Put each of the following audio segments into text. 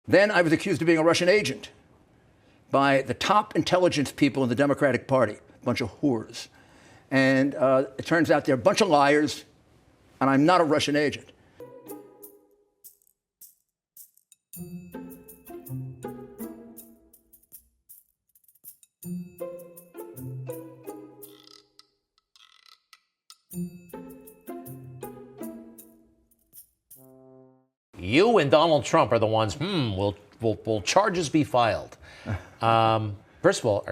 Then I was accused of being a Russian agent by the top intelligence people in the Democratic Party, a bunch of whores. And it turns out they're a bunch of liars, and I'm not a Russian agent. You and Donald Trump are the ones, will charges be filed? First of all,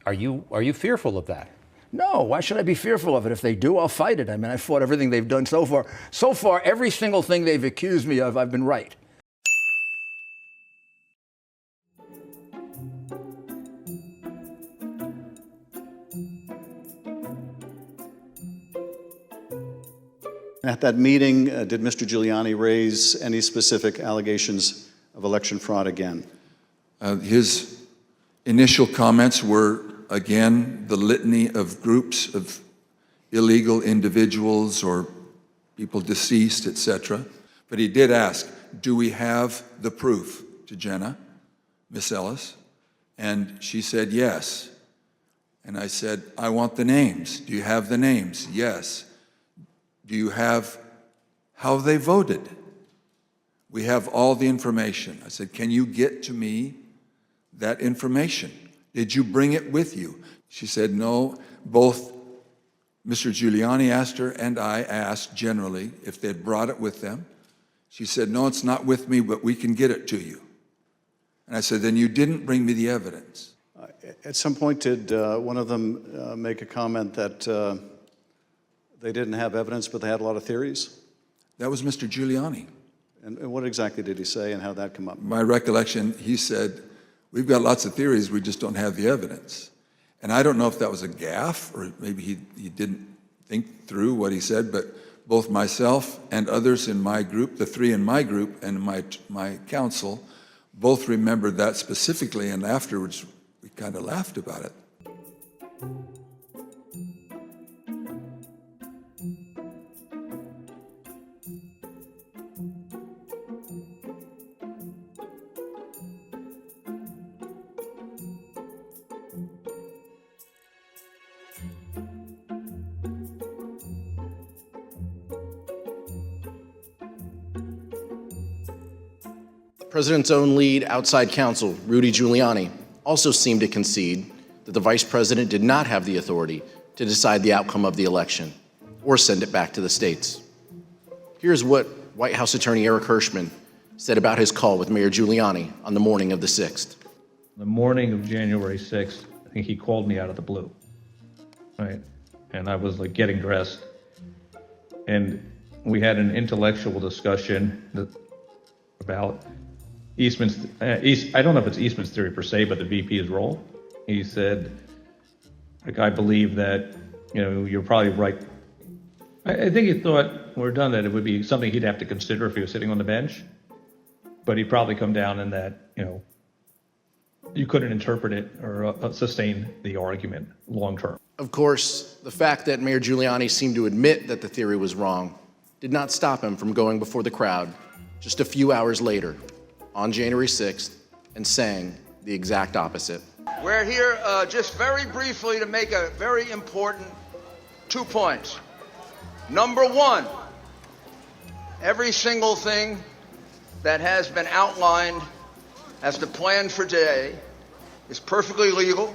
are you fearful of that? No, why should I be fearful of it? If they do, I'll fight it. I mean, I fought everything they've done so far. So far, every single thing they've accused me of, I've been right. At that meeting, did Mr. Giuliani raise any specific allegations of election fraud again? His initial comments were, again, the litany of groups of illegal individuals or people deceased, etc. But he did ask, do we have the proof, to Jenna, Miss Ellis? And she said, yes. And I said, I want the names. Do you have the names? Yes. Do you have how they voted? We have all the information. I said, can you get to me that information? Did you bring it with you? She said, no. Both Mr. Giuliani asked her and I asked generally if they'd brought it with them. She said, no, it's not with me, but we can get it to you. And I said, then you didn't bring me the evidence. At some point, did one of them make a comment that they didn't have evidence, but they had a lot of theories? That was Mr. Giuliani. And what exactly did he say, and how did that come up? My recollection, he said, we've got lots of theories, we just don't have the evidence. And I don't know if that was a gaffe, or maybe he didn't think through what he said, but both myself and others in my group, the three in my group and my council, both remembered that specifically, and afterwards we kind of laughed about it. The president's own lead outside counsel, Rudy Giuliani, also seemed to concede that the vice president did not have the authority to decide the outcome of the election or send it back to the states. Here's what White House Attorney Eric Hirschman said about his call with Mayor Giuliani on the morning of the 6th. The morning of January 6th, I think he called me out of the blue, right? And I was like getting dressed, and we had an intellectual discussion about Eastman's, I don't know if it's Eastman's theory per se, but the VP's role. He said, like, I believe that, you're probably right. I think he thought, when we're done, that it would be something he'd have to consider if he was sitting on the bench, but he'd probably come down in that, you couldn't interpret it or sustain the argument long term. Of course, the fact that Mayor Giuliani seemed to admit that the theory was wrong did not stop him from going before the crowd just a few hours later on January 6th and saying the exact opposite. We're here just very briefly to make a very important 2 points. Number one, every single thing that has been outlined as the plan for today is perfectly legal.